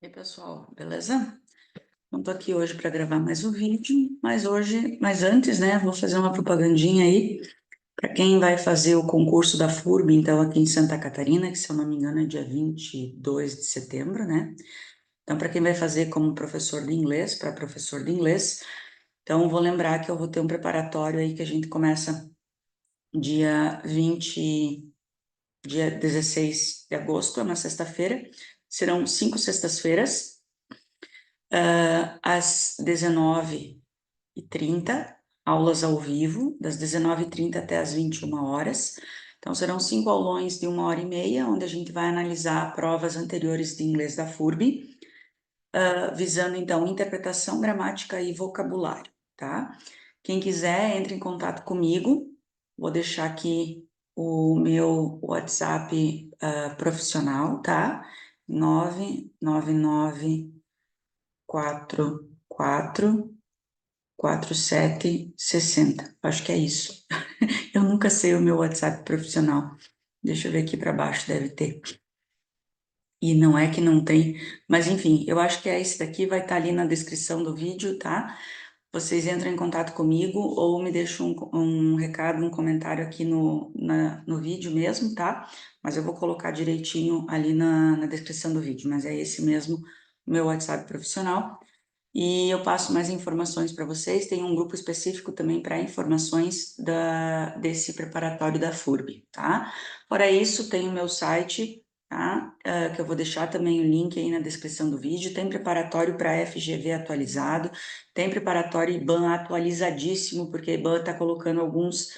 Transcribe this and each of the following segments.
E aí, pessoal, beleza? Não tô aqui hoje para gravar mais um vídeo, mas antes, né, vou fazer uma propagandinha aí para quem vai fazer o concurso da FURB, então, aqui em Santa Catarina, que se eu não me engano é dia 22 de setembro, né? Então, para quem vai fazer como professor de inglês, para professor de inglês, então vou lembrar que eu vou ter um preparatório aí que a gente começa dia 20, dia 16 de agosto, é uma sexta-feira. Serão 5 sextas-feiras, às 19h30, aulas ao vivo, das 19h30 até as 21 horas. Então, serão 5 aulões de 1h30, onde a gente vai analisar provas anteriores de inglês da FURB, visando, então, interpretação, gramática e vocabulário, tá? Quem quiser, entre em contato comigo. Vou deixar aqui o meu WhatsApp profissional, tá? 999444760. Acho que é isso. Eu nunca sei o meu WhatsApp profissional. Deixa eu ver aqui para baixo, deve ter. E não é que não tem, mas enfim, eu acho que é esse daqui, vai estar ali na descrição do vídeo, tá? Vocês entram em contato comigo ou me deixam um recado, um comentário aqui no vídeo mesmo, tá? Mas eu vou colocar direitinho ali na descrição do vídeo, mas é esse mesmo, o meu WhatsApp profissional. E eu passo mais informações para vocês. Tem um grupo específico também para informações desse preparatório da FURB, tá? Fora isso, tem o meu site, tá? Que eu vou deixar também o link aí na descrição do vídeo. Tem preparatório para FGV atualizado, tem preparatório IBAN atualizadíssimo, porque a IBAN está colocando alguns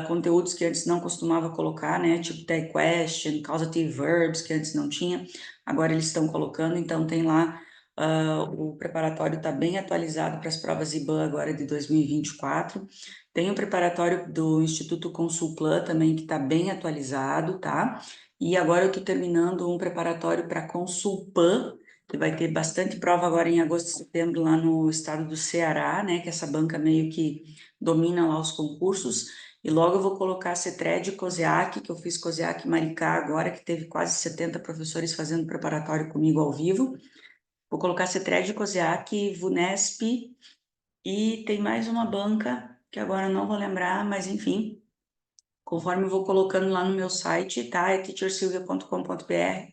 conteúdos que antes não costumava colocar, né? Tipo tag question, causative verbs, que antes não tinha. Agora eles estão colocando, então tem lá. O preparatório está bem atualizado para as provas IBAN agora de 2024. Tem o preparatório do Instituto Consulplan também, que está bem atualizado, tá? E agora eu estou terminando um preparatório para Consulpan, que vai ter bastante prova agora em agosto e setembro lá no estado do Ceará, né? Que essa banca meio que domina lá os concursos. E logo eu vou colocar CETRED e COSEAC, que eu fiz COSEAC Maricá agora, que teve quase 70 professores fazendo preparatório comigo ao vivo. Vou colocar CETRED, COSEAC, VUNESP e tem mais uma banca que agora eu não vou lembrar, mas enfim, conforme eu vou colocando lá no meu site, tá? É teachersilvia.com.br.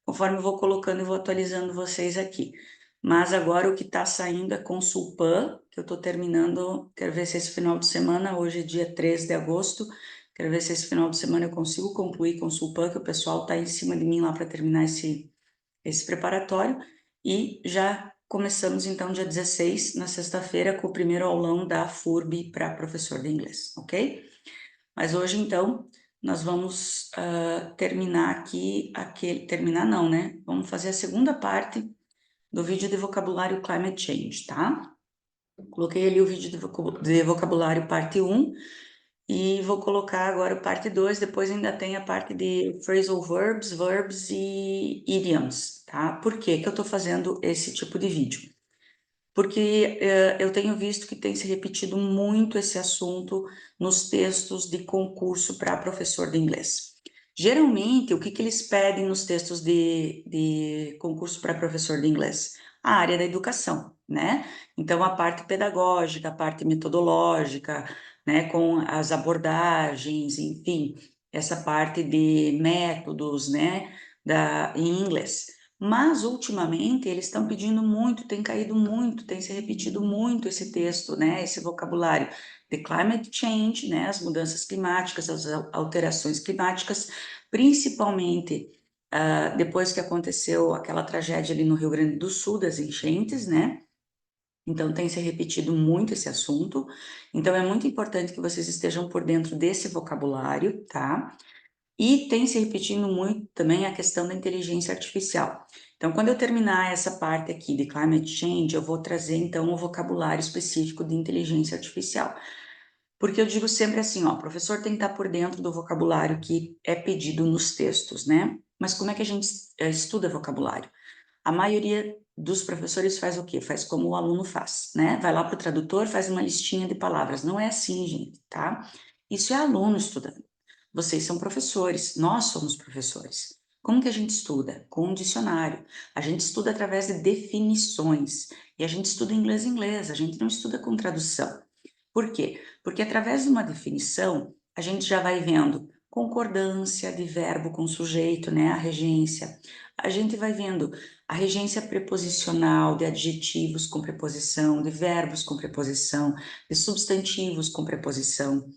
Conforme eu vou colocando, eu vou atualizando vocês aqui. Mas agora o que está saindo é Consulpan, que eu estou terminando, quero ver se esse final de semana, hoje é dia 3 de agosto, quero ver se esse final de semana eu consigo concluir Consulpan, que o pessoal está em cima de mim lá para terminar esse preparatório, e já começamos então dia 16, na sexta-feira, com o primeiro aulão da FURB para professor de inglês, ok? Mas hoje então nós vamos terminar aqui, terminar não, né? Vamos fazer a segunda parte do vídeo de vocabulário Climate Change, tá? Coloquei ali o vídeo de vocabulário parte 1, e vou colocar agora parte 2, depois ainda tem a parte de phrasal verbs, verbs e idioms, tá? Por que que eu tô fazendo esse tipo de vídeo? Porque eu tenho visto que tem se repetido muito esse assunto nos textos de concurso para professor de inglês. Geralmente, o que que eles pedem nos textos de concurso para professor de inglês? A área da educação, né? Então, a parte pedagógica, a parte metodológica, né, com as abordagens, enfim, essa parte de métodos, né, em inglês. Mas, ultimamente, eles estão pedindo muito, tem caído muito, tem se repetido muito esse texto, né, esse vocabulário de climate change, né, as mudanças climáticas, as alterações climáticas, principalmente depois que aconteceu aquela tragédia ali no Rio Grande do Sul, das enchentes, né, então tem se repetido muito esse assunto, então é muito importante que vocês estejam por dentro desse vocabulário, tá? E tem se repetindo muito também a questão da inteligência artificial. Então, quando eu terminar essa parte aqui de climate change, eu vou trazer então o vocabulário específico de inteligência artificial. Porque eu digo sempre assim, ó, o professor tem que estar por dentro do vocabulário que é pedido nos textos, né? Mas como é que a gente estuda vocabulário? A maioria dos professores faz o quê? Faz como o aluno faz, né? Vai lá para o tradutor, faz uma listinha de palavras. Não é assim, gente, tá? Isso é aluno estudando. Vocês são professores, nós somos professores. Como que a gente estuda? Com um dicionário. A gente estuda através de definições. E a gente estuda inglês, a gente não estuda com tradução. Por quê? Porque através de uma definição, a gente já vai vendo concordância de verbo com sujeito, né? A regência. A gente vai vendo a regência preposicional de adjetivos com preposição, de verbos com preposição, de substantivos com preposição.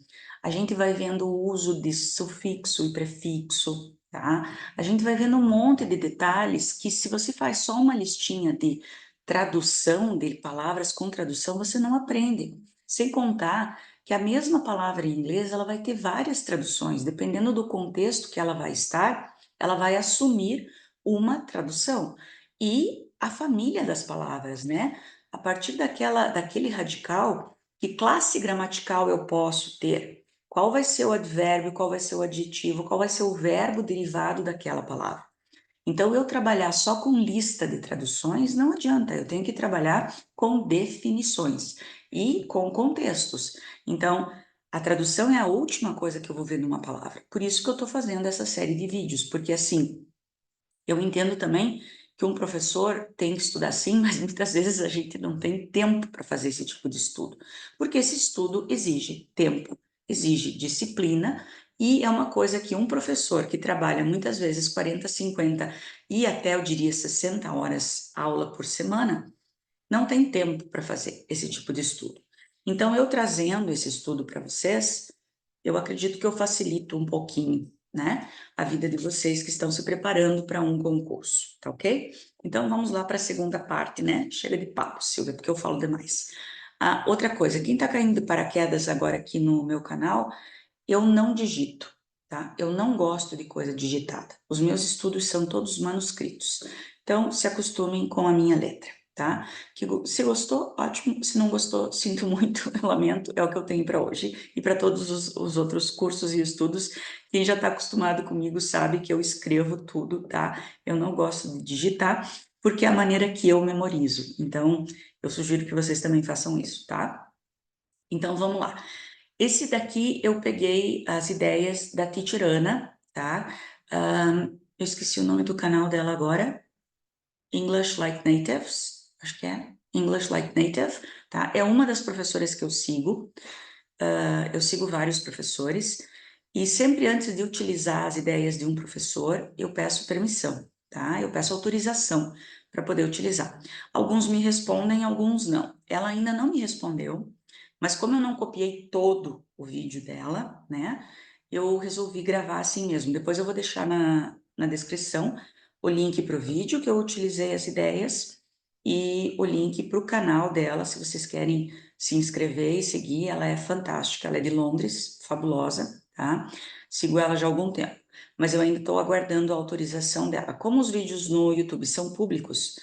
A gente vai vendo o uso de sufixo e prefixo, tá? A gente vai vendo um monte de detalhes que, se você faz só uma listinha de tradução de palavras com tradução, você não aprende. Sem contar que a mesma palavra em inglês, ela vai ter várias traduções, dependendo do contexto que ela vai estar, ela vai assumir uma tradução. E a família das palavras, né? A partir daquele radical, que classe gramatical eu posso ter? Qual vai ser o advérbio, qual vai ser o adjetivo, qual vai ser o verbo derivado daquela palavra? Então, eu trabalhar só com lista de traduções não adianta, eu tenho que trabalhar com definições e com contextos. Então, a tradução é a última coisa que eu vou ver numa palavra. Por isso que eu estou fazendo essa série de vídeos, porque assim, eu entendo também que um professor tem que estudar sim, mas muitas vezes a gente não tem tempo para fazer esse tipo de estudo, porque esse estudo exige tempo, exige disciplina, e é uma coisa que um professor que trabalha muitas vezes 40, 50 e até eu diria 60 horas aula por semana, não tem tempo para fazer esse tipo de estudo. Então, eu trazendo esse estudo para vocês, eu acredito que eu facilito um pouquinho, né, a vida de vocês que estão se preparando para um concurso, tá ok? Então, vamos lá para a segunda parte, né? Chega de papo, Silvia, porque eu falo demais. Ah, outra coisa, quem está caindo de paraquedas agora aqui no meu canal, eu não digito, tá? Eu não gosto de coisa digitada. Os meus estudos são todos manuscritos. Então, se acostumem com a minha letra, tá? Se gostou, ótimo. Se não gostou, sinto muito, eu lamento. É o que eu tenho para hoje e para todos os outros cursos e estudos. Quem já está acostumado comigo sabe que eu escrevo tudo, tá? Eu não gosto de digitar, porque é a maneira que eu memorizo. Então, eu sugiro que vocês também façam isso, tá? Então, vamos lá. Esse daqui eu peguei as ideias da Teacher Ana, tá? Eu esqueci o nome do canal dela agora. English Like Natives, acho que é. English Like Native, tá? É uma das professoras que eu sigo. Eu sigo vários professores. E sempre antes de utilizar as ideias de um professor, eu peço permissão, tá? Eu peço autorização para poder utilizar. Alguns me respondem, alguns não. Ela ainda não me respondeu, mas como eu não copiei todo o vídeo dela, né? Eu resolvi gravar assim mesmo. Depois eu vou deixar na descrição o link para o vídeo que eu utilizei as ideias e o link para o canal dela, se vocês querem se inscrever e seguir. Ela é fantástica, ela é de Londres, fabulosa, tá? Sigo ela já há algum tempo, mas eu ainda estou aguardando a autorização dela. Como os vídeos no YouTube são públicos,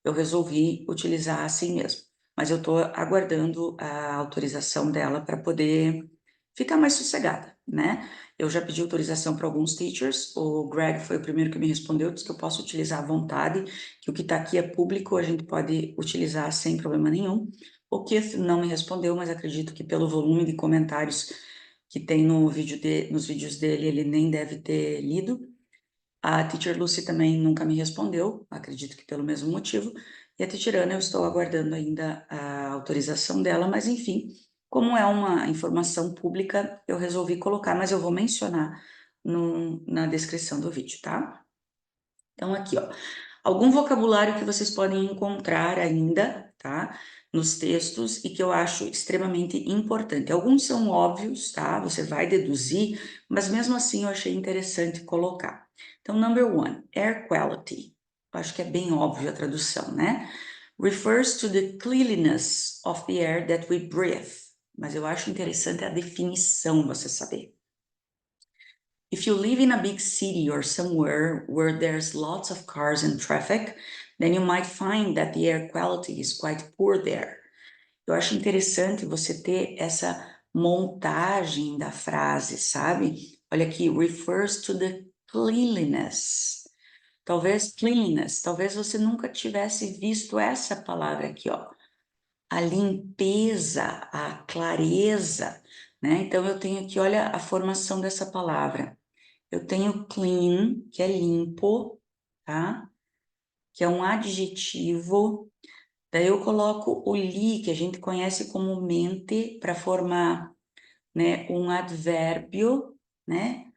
eu resolvi utilizar assim mesmo, mas eu estou aguardando a autorização dela para poder ficar mais sossegada, né? Eu já pedi autorização para alguns teachers, o Greg foi o primeiro que me respondeu, disse que eu posso utilizar à vontade, que o que está aqui é público, a gente pode utilizar sem problema nenhum. O Keith não me respondeu, mas acredito que pelo volume de comentários que tem no nos vídeos dele, ele nem deve ter lido. A Teacher Lucy também nunca me respondeu, acredito que pelo mesmo motivo. E a Teacher Ana, eu estou aguardando ainda a autorização dela, mas enfim, como é uma informação pública, eu resolvi colocar, mas eu vou mencionar na descrição do vídeo, tá? Então, aqui, ó, algum vocabulário que vocês podem encontrar ainda, tá? Nos textos e que eu acho extremamente importante. Alguns são óbvios, tá? Você vai deduzir, mas mesmo assim eu achei interessante colocar. Então, number one, air quality. Eu acho que é bem óbvio a tradução, né? Refers to the cleanliness of the air that we breathe. Mas eu acho interessante a definição, você saber. If you live in a big city or somewhere where there's lots of cars and traffic, then you might find that the air quality is quite poor there. Eu acho interessante você ter essa montagem da frase, sabe? Olha aqui, refers to the cleanliness. Talvez você nunca tivesse visto essa palavra aqui, ó. A limpeza, a clareza, né? Então eu tenho aqui, olha a formação dessa palavra. Eu tenho clean, que é limpo, tá? Que é um adjetivo. Daí eu coloco o li, que a gente conhece como mente, para formar, né, um advérbio, né?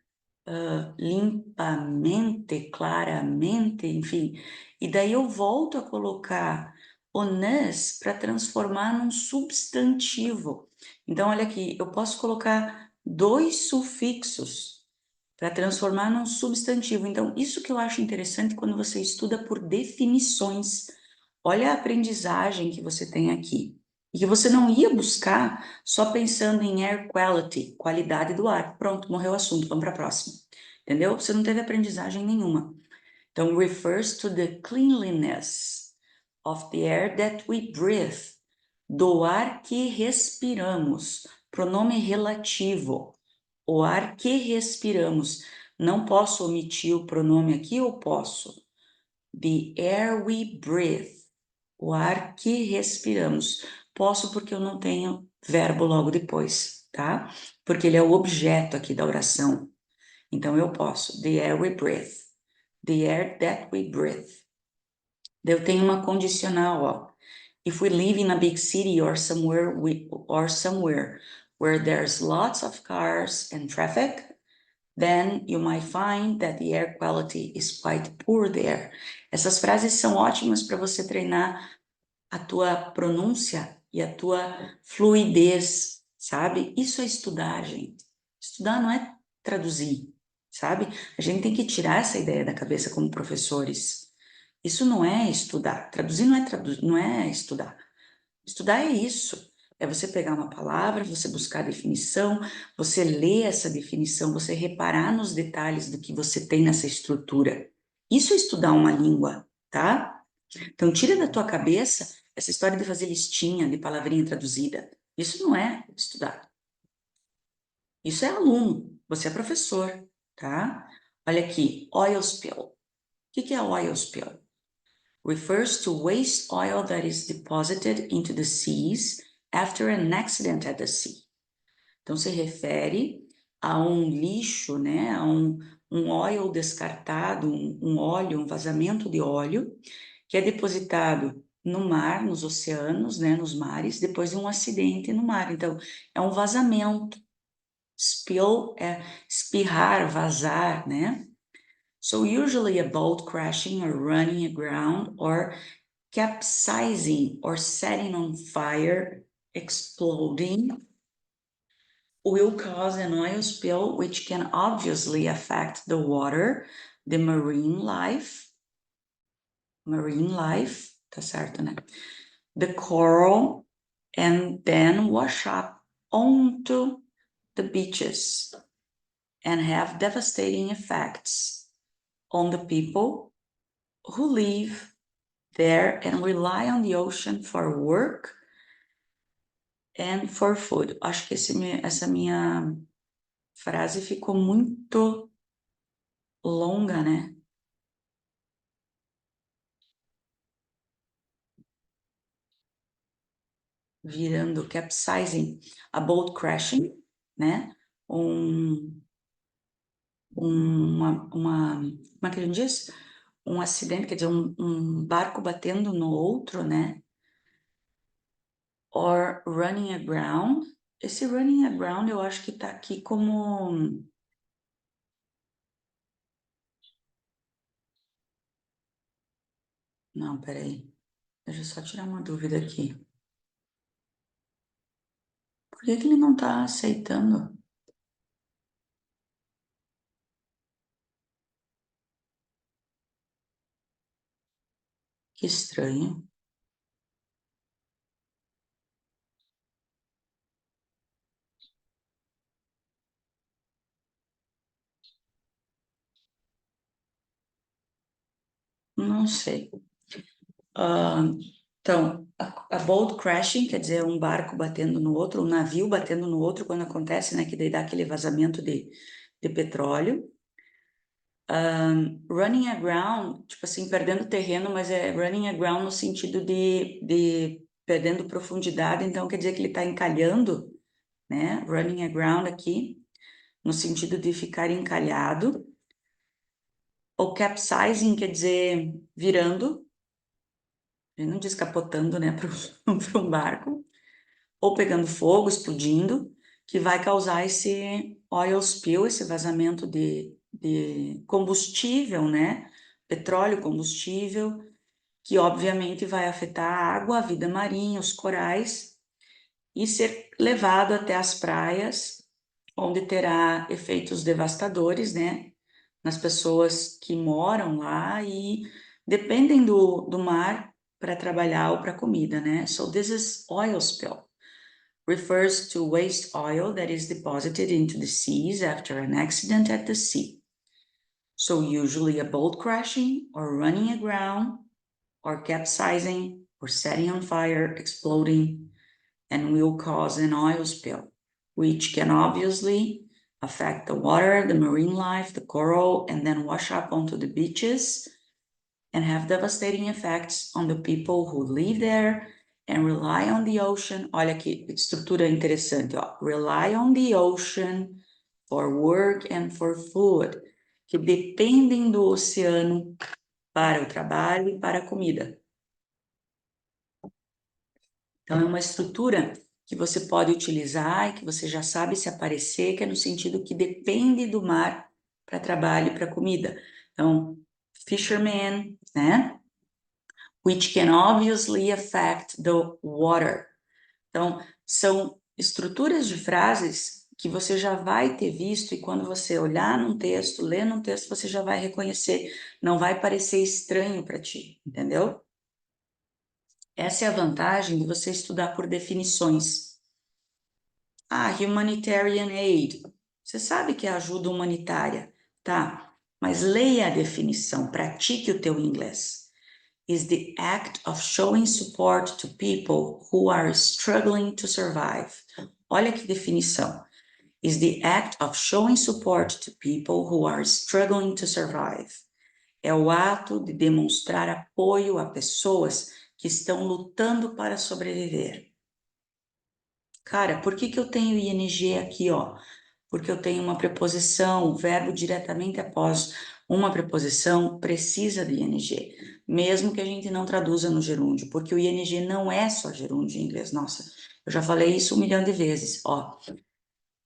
Limpamente, claramente, enfim. E daí eu volto a colocar o nes para transformar num substantivo. Então, olha aqui, eu posso colocar dois sufixos para transformar num substantivo. Então, isso que eu acho interessante quando você estuda por definições. Olha a aprendizagem que você tem aqui. E que você não ia buscar só pensando em air quality, qualidade do ar. Pronto, morreu o assunto, vamos para a próxima. Entendeu? Você não teve aprendizagem nenhuma. Então, refers to the cleanliness of the air that we breathe. Do ar que respiramos. Pronome relativo. O ar que respiramos. Não posso omitir o pronome aqui ou posso? The air we breathe. O ar que respiramos. Posso porque eu não tenho verbo logo depois, tá? Porque ele é o objeto aqui da oração. Então eu posso. The air we breathe. The air that we breathe. Eu tenho uma condicional, ó. If we live in a big city or somewhere where there's lots of cars and traffic, then you might find that the air quality is quite poor there. Essas frases são ótimas para você treinar a tua pronúncia e a tua fluidez, sabe? Isso é estudar, gente. Estudar não é traduzir, sabe? A gente tem que tirar essa ideia da cabeça como professores. Isso não é estudar. Traduzir não é estudar. Estudar é isso. É você pegar uma palavra, você buscar a definição, você ler essa definição, você reparar nos detalhes do que você tem nessa estrutura. Isso é estudar uma língua, tá? Então, tira da tua cabeça essa história de fazer listinha de palavrinha traduzida. Isso não é estudar. Isso é aluno. Você é professor, tá? Olha aqui, oil spill. O que é oil spill? Refers to waste oil that is deposited into the seas after an accident at the sea. Então, se refere a um lixo, né? A um óleo descartado, um óleo, um vazamento de óleo, que é depositado no mar, nos oceanos, né? Nos mares, depois de um acidente no mar. Então, é um vazamento. Spill é espirrar, vazar, né? So, usually a boat crashing or running aground or capsizing or setting on fire, exploding, will cause an oil spill which can obviously affect the water, the marine life, tá certo, né? The coral, and then wash up onto the beaches and have devastating effects on the people who live there and rely on the ocean for work and for food. Acho que essa minha frase ficou muito longa, né? Virando capsizing, a boat crashing, né? Como é que a gente diz? Um acidente, quer dizer, um barco batendo no outro, né? Or running aground. Esse running aground eu acho que tá aqui como... Não, peraí. Deixa eu só tirar uma dúvida aqui. Por que ele não tá aceitando? Que estranho. Não sei. Então, a boat crashing, quer dizer, um barco batendo no outro, um navio batendo no outro, quando acontece, né, que daí dá aquele vazamento de petróleo. Running aground, tipo assim, perdendo terreno, mas é running aground no sentido de perdendo profundidade, então quer dizer que ele está encalhando, né? Running aground aqui. no sentido de ficar encalhado. O capsizing quer dizer virando, não descapotando, né, para um barco, ou pegando fogo, explodindo, que vai causar esse oil spill, esse vazamento de combustível, né, petróleo, combustível, que obviamente vai afetar a água, a vida marinha, os corais, e ser levado até as praias, onde terá efeitos devastadores, né, nas pessoas que moram lá e dependem do mar para trabalhar ou para comida, né? So this is oil spill. Refers to waste oil that is deposited into the seas after an accident at the sea. So usually a boat crashing or running aground or capsizing or setting on fire, exploding, and will cause an oil spill, which can obviously affect the water, the marine life, the coral, and then wash up onto the beaches and have devastating effects on the people who live there and rely on the ocean. Olha que estrutura interessante, ó. Rely on the ocean for work and for food, que dependem do oceano para o trabalho e para a comida. Então, é uma estrutura que você pode utilizar e que você já sabe se aparecer, que é no sentido que depende do mar para trabalho e para comida. Então, fishermen, né? Which can obviously affect the water. Então, são estruturas de frases que você já vai ter visto e quando você olhar num texto, ler num texto, você já vai reconhecer, não vai parecer estranho para ti, entendeu? Essa é a vantagem de você estudar por definições. Ah, humanitarian aid. Você sabe que é ajuda humanitária, tá? Mas leia a definição, pratique o teu inglês. Is the act of showing support to people who are struggling to survive. Olha que definição. Is the act of showing support to people who are struggling to survive. É o ato de demonstrar apoio a pessoas que estão lutando para sobreviver. Cara, por que eu tenho ing aqui, ó? Porque eu tenho uma preposição, o verbo diretamente após uma preposição precisa de ing, mesmo que a gente não traduza no gerúndio, porque o ing não é só gerúndio em inglês. Nossa, eu já falei isso 1 milhão de vezes, ó.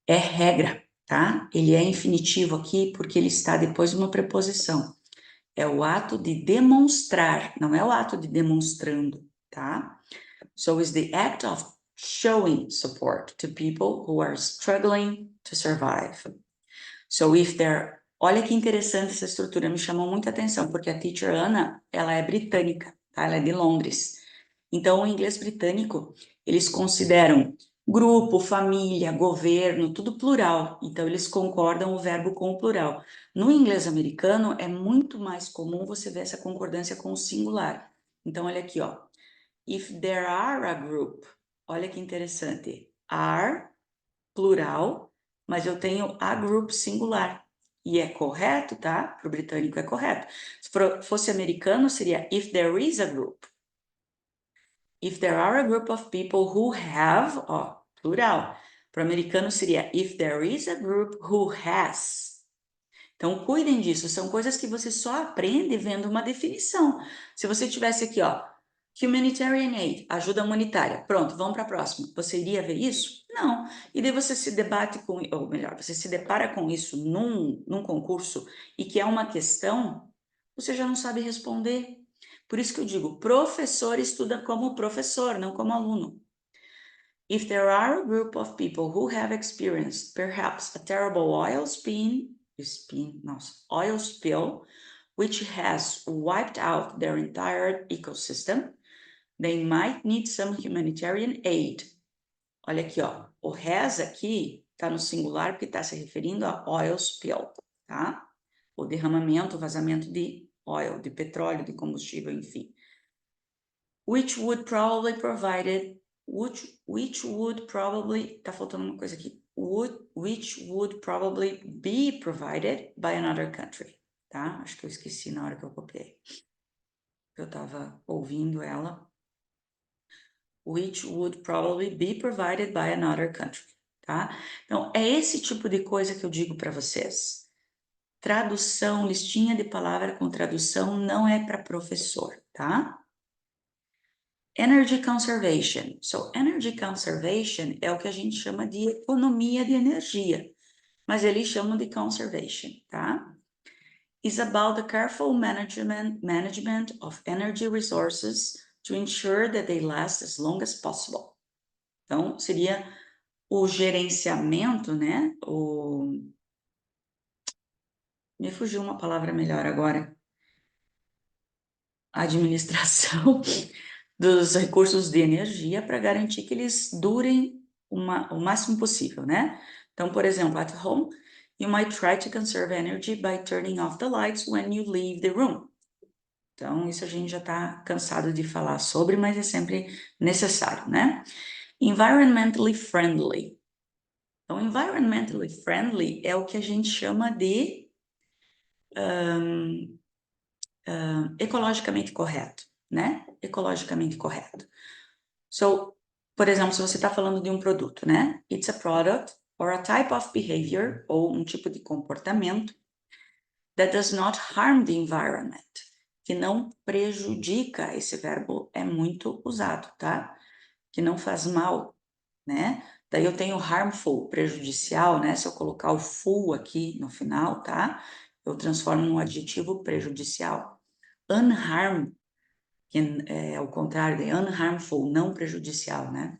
É regra, tá? Ele é infinitivo aqui porque ele está depois de uma preposição. É o ato de demonstrar, não é o ato de demonstrando, tá? So it's the act of showing support to people who are struggling to survive. So if they're... Olha que interessante essa estrutura, me chamou muita atenção, porque a teacher Ana, ela é britânica, tá? Ela é de Londres. Então, o inglês britânico, eles consideram grupo, família, governo, tudo plural. Então, eles concordam o verbo com o plural. No inglês americano, é muito mais comum você ver essa concordância com o singular. Então, olha aqui, ó. If there are a group, olha que interessante, are, plural, mas eu tenho a group singular. E é correto, tá? Para o britânico é correto. Se fosse americano, seria if there is a group. If there are a group of people who have, ó, plural. Para o americano seria if there is a group who has. Então, cuidem disso. São coisas que você só aprende vendo uma definição. Se você tivesse aqui, ó, humanitarian aid, ajuda humanitária. Pronto, vamos para a próxima. Você iria ver isso? Não. E daí você se debate com, ou melhor, você se depara com isso num concurso e que é uma questão, você já não sabe responder. Por isso que eu digo, professor estuda como professor, não como aluno. If there are a group of people who have experienced perhaps a terrible oil spill, which has wiped out their entire ecosystem, they might need some humanitarian aid. Olha aqui, ó. O has aqui está no singular porque está se referindo a oil spill, tá? O derramamento, vazamento de oil, de petróleo, de combustível, enfim. Which would probably provided, which would probably, tá faltando uma coisa aqui, which would probably be provided by another country, tá? Acho que eu esqueci na hora que eu copiei. Eu tava ouvindo ela. Which would probably be provided by another country. tá? Então, é esse tipo de coisa que eu digo para vocês. Tradução, listinha de palavra com tradução não é para professor, tá? Energy conservation. So, energy conservation é o que a gente chama de economia de energia, mas eles chamam de conservation, tá? Is about the careful management of energy resources to ensure that they last as long as possible. Então, seria o gerenciamento, né? Me fugiu uma palavra melhor agora. Administração dos recursos de energia para garantir que eles durem o máximo possível, né? Então, por exemplo, at home, you might try to conserve energy by turning off the lights when you leave the room. Então, isso a gente já está cansado de falar sobre, mas é sempre necessário, né? Environmentally friendly. Então, environmentally friendly é o que a gente chama de ecologicamente correto, né? Ecologicamente correto. So, por exemplo, se você está falando de um produto, né? It's a product or a type of behavior, ou um tipo de comportamento that does not harm the environment, que não prejudica, esse verbo é muito usado, tá? Que não faz mal, né? Daí eu tenho harmful, prejudicial, né? Se eu colocar o full aqui no final, tá? Eu transformo num adjetivo prejudicial. Unharm, que é o contrário de unharmful, não prejudicial, né?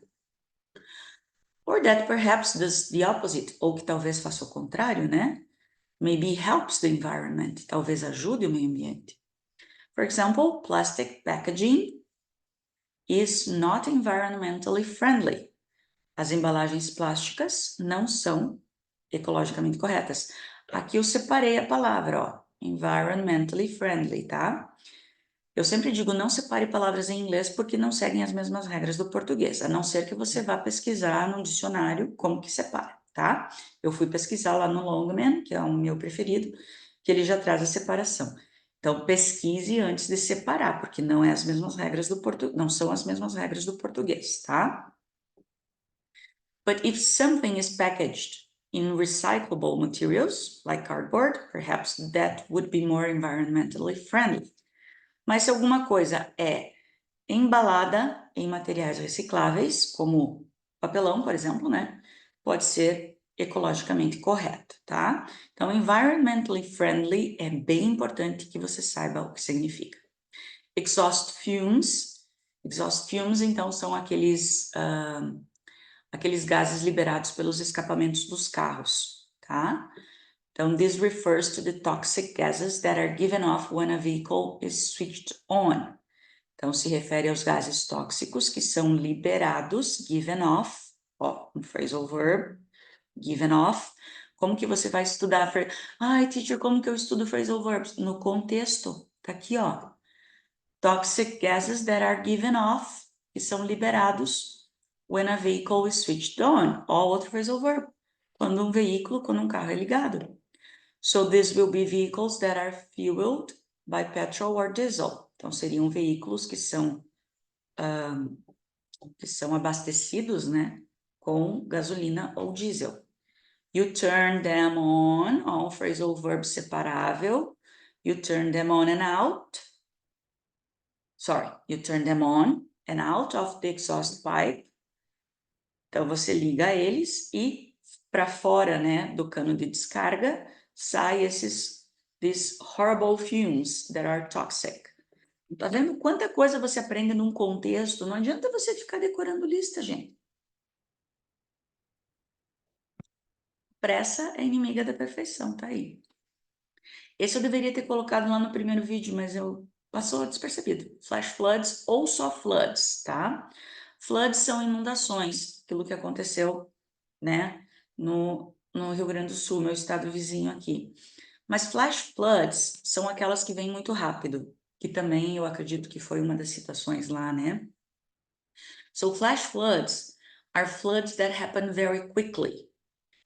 Or that perhaps does the opposite, ou que talvez faça o contrário, né? Maybe helps the environment, talvez ajude o meio ambiente. For example, plastic packaging is not environmentally friendly. As embalagens plásticas não são ecologicamente corretas. Aqui eu separei a palavra, ó, environmentally friendly, tá? Eu sempre digo, não separe palavras em inglês porque não seguem as mesmas regras do português, a não ser que você vá pesquisar no dicionário como que separa, tá? Eu fui pesquisar lá no Longman, que é o meu preferido, que ele já traz a separação. Então, pesquise antes de separar, porque não é as mesmas regras do não são as mesmas regras do português, tá? But if something is packaged in recyclable materials, like cardboard, perhaps that would be more environmentally friendly. Mas se alguma coisa é embalada em materiais recicláveis, como papelão, por exemplo, né? Pode ser ecologicamente correto, tá? Então, environmentally friendly é bem importante que você saiba o que significa. Exhaust fumes. Exhaust fumes, então, são aqueles gases liberados pelos escapamentos dos carros, tá? Então, this refers to the toxic gases that are given off when a vehicle is switched on. Então, se refere aos gases tóxicos que são liberados, given off, ó, um phrasal verb, given off. Como que você vai estudar? Ai, teacher, como que eu estudo phrasal verbs? No contexto, tá aqui, ó. Toxic gases that are given off, que são liberados when a vehicle is switched on. Ó, outro phrasal verb. Quando um carro é ligado. So, these will be vehicles that are fueled by petrol or diesel. Então, seriam veículos que são abastecidos, né, com gasolina ou diesel. You turn them on, phrasal verb separável. You turn them on and out. Sorry, you turn them on and out of the exhaust pipe. Então, você liga eles e para fora, né, do cano de descarga, sai these horrible fumes that are toxic. Tá vendo quanta coisa você aprende num contexto? Não adianta você ficar decorando lista, gente. Pressa é inimiga da perfeição, tá aí. Esse eu deveria ter colocado lá no primeiro vídeo, mas passou despercebido. Flash floods ou só floods, tá? Floods são inundações, aquilo que aconteceu, né, no Rio Grande do Sul, meu estado vizinho aqui. Mas flash floods são aquelas que vêm muito rápido, que também eu acredito que foi uma das citações lá, né? So flash floods are floods that happen very quickly.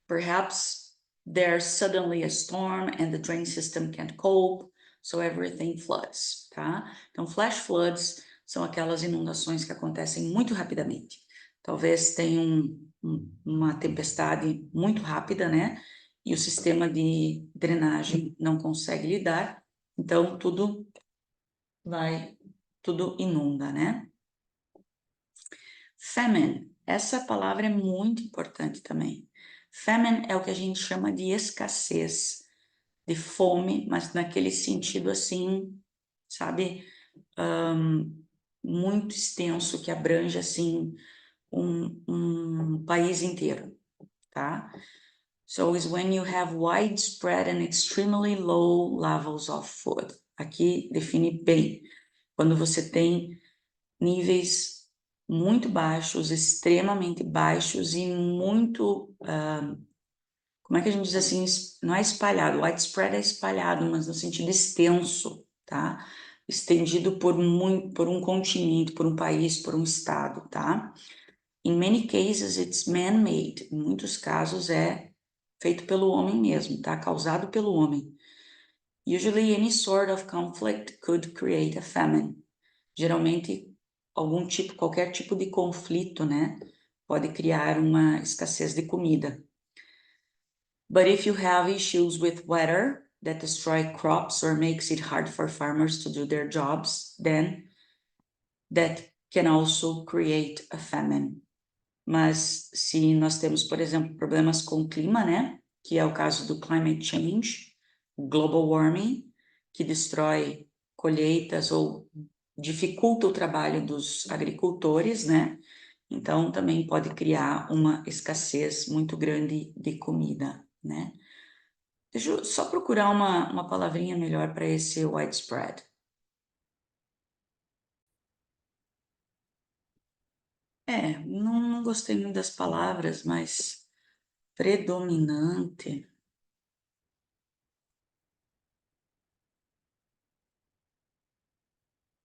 Perhaps there's suddenly a storm and the drain system can't cope, so everything floods, tá? Então, flash floods são aquelas inundações que acontecem muito rapidamente. talvez tenha uma tempestade muito rápida, né? E o sistema de drenagem não consegue lidar, então tudo inunda, né? Famine, essa palavra é muito importante também. Famine é o que a gente chama de escassez, de fome, mas naquele sentido assim, sabe, muito extenso, que abrange assim um país inteiro, tá? So is when you have widespread and extremely low levels of food. Aqui define bem, quando você tem níveis muito baixos, extremamente baixos e muito, como é que a gente diz assim, não é espalhado, widespread é espalhado, mas no sentido extenso, tá? Estendido por um continente, por um país, por um estado, tá? In many cases, it's man-made. Em muitos casos é feito pelo homem mesmo, tá? Causado pelo homem. Usually, any sort of conflict could create a famine. Geralmente, qualquer tipo de conflito, né? Pode criar uma escassez de comida. But if you have issues with weather that destroy crops or makes it hard for farmers to do their jobs, then that can also create a famine. Mas se nós temos, por exemplo, problemas com o clima, né, que é o caso do climate change, global warming, que destrói colheitas ou dificulta o trabalho dos agricultores, né, então também pode criar uma escassez muito grande de comida, né. Deixa eu só procurar uma palavrinha melhor para esse widespread. Não gostei muito das palavras, mas predominante,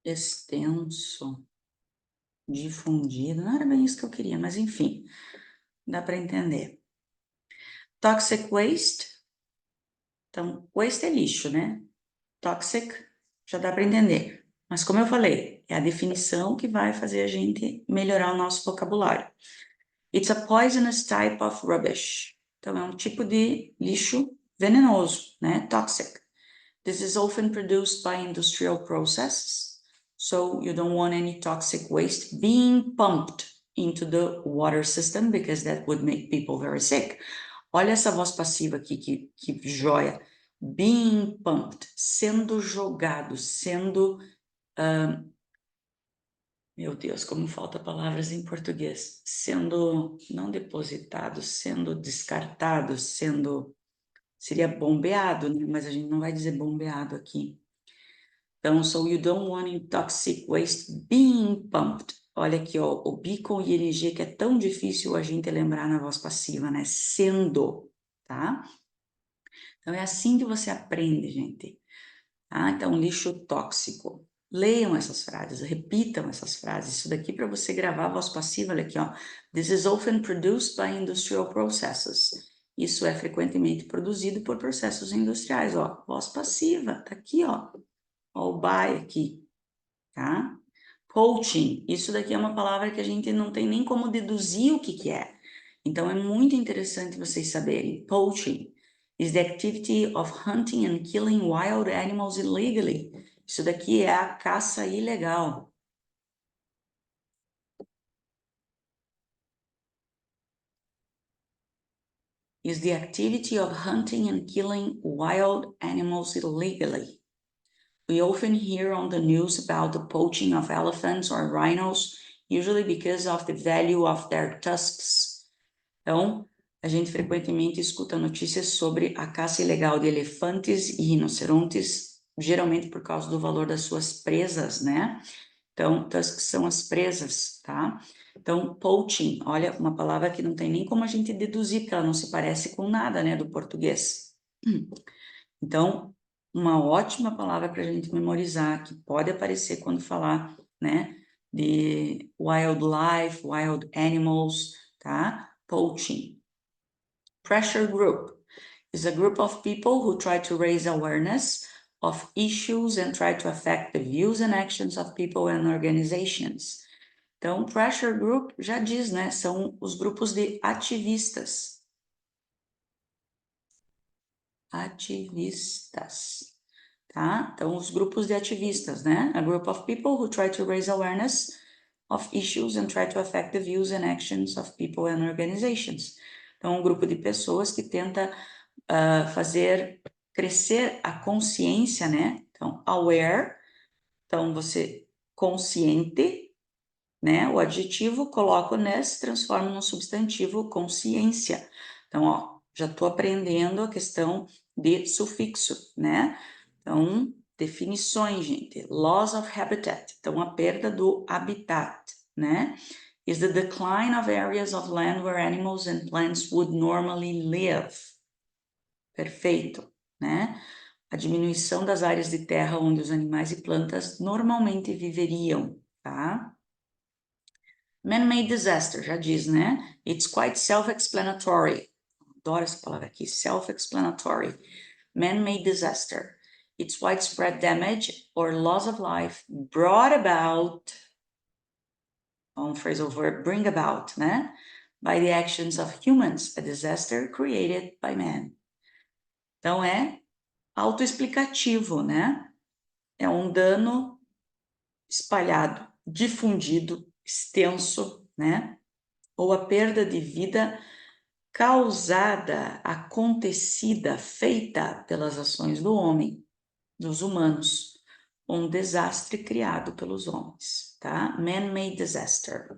extenso, difundido, não era bem isso que eu queria, mas enfim, dá para entender. Toxic waste, então, waste é lixo, né? Toxic, já dá para entender. Mas como eu falei, é a definição que vai fazer a gente melhorar o nosso vocabulário. It's a poisonous type of rubbish. Então, é um tipo de lixo venenoso, né? Toxic. This is often produced by industrial processes, so you don't want any toxic waste being pumped into the water system, because that would make people very sick. Olha essa voz passiva aqui, que joia. Being pumped, sendo jogado, sendo... meu Deus, como falta palavras em português. Sendo, não depositado, sendo descartado, sendo... Seria bombeado, né? Mas a gente não vai dizer bombeado aqui. Então, so you don't want any toxic waste being pumped. Olha aqui, ó, o be com ing, que é tão difícil a gente lembrar na voz passiva, né? Sendo, tá? Então, é assim que você aprende, gente. Tá? Então, lixo tóxico. Leiam essas frases, repitam essas frases. Isso daqui para você gravar a voz passiva, olha aqui, ó. This is often produced by industrial processes. Isso é frequentemente produzido por processos industriais, ó. Voz passiva, tá aqui, ó. Ó, o by aqui, tá? Poaching, isso daqui é uma palavra que a gente não tem nem como deduzir o que é. Então, é muito interessante vocês saberem. Poaching is the activity of hunting and killing wild animals illegally. Isso daqui é a caça ilegal. Is the activity of hunting and killing wild animals illegally. We often hear on the news about the poaching of elephants or rhinos, usually because of the value of their tusks. Então, a gente frequentemente escuta notícias sobre a caça ilegal de elefantes e rinocerontes, geralmente por causa do valor das suas presas, né? Então, tusks são as presas, tá? Então, poaching, olha, uma palavra que não tem nem como a gente deduzir, porque ela não se parece com nada, né, do português. Então, uma ótima palavra para a gente memorizar, que pode aparecer quando falar, né, de wildlife, wild animals, tá? Poaching. Pressure group is a group of people who try to raise awareness of issues and try to affect the views and actions of people and organizations. Então, pressure group já diz, né? São os grupos de ativistas. Ativistas, tá? Então, os grupos de ativistas, né? A group of people who try to raise awareness of issues and try to affect the views and actions of people and organizations. Então, um grupo de pessoas que tenta fazer crescer a consciência, né? Então, aware, então você consciente, né? O adjetivo coloco ness, transformo no substantivo consciência. Então, ó, já estou aprendendo a questão de sufixo, né? Então, definições, gente. Loss of habitat, então a perda do habitat, né? Is the decline of areas of land where animals and plants would normally live. Perfeito, né? A diminuição das áreas de terra onde os animais e plantas normalmente viveriam, tá? Man-made disaster, já diz, né? It's quite self-explanatory. Adoro essa palavra aqui, self-explanatory. Man-made disaster. It's widespread damage or loss of life brought about, phrasal verb, bring about, né? By the actions of humans, a disaster created by man. Então, é autoexplicativo, né? É um dano espalhado, difundido, extenso, né? Ou a perda de vida causada, acontecida, feita pelas ações do homem, dos humanos, um desastre criado pelos homens, tá? Man-made disaster.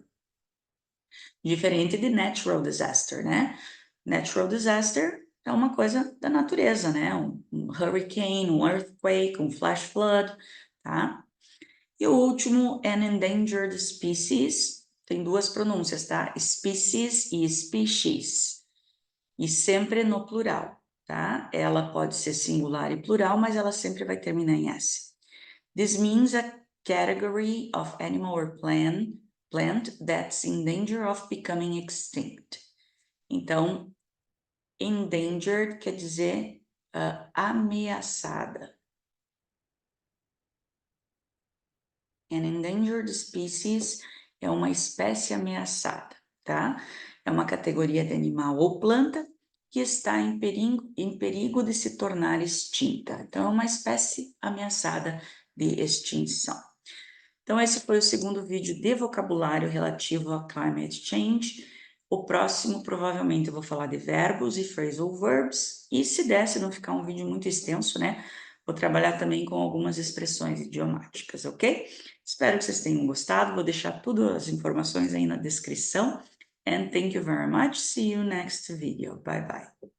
Diferente de natural disaster, né? Natural disaster é uma coisa da natureza, né? Um hurricane, um earthquake, um flash flood, tá? E o último, an endangered species, tem duas pronúncias, tá? Species e species. E sempre no plural, tá? Ela pode ser singular e plural, mas ela sempre vai terminar em S. This means a category of animal or plant that's in danger of becoming extinct. Então, endangered quer dizer ameaçada. An endangered species é uma espécie ameaçada, tá? É uma categoria de animal ou planta que está em perigo de se tornar extinta. Então, é uma espécie ameaçada de extinção. Então, esse foi o segundo vídeo de vocabulário relativo a climate change. O próximo, provavelmente, eu vou falar de verbos e phrasal verbs. E se der, se não ficar um vídeo muito extenso, né? Vou trabalhar também com algumas expressões idiomáticas, ok? Espero que vocês tenham gostado. Vou deixar todas as informações aí na descrição. And thank you very much. See you next video. Bye bye.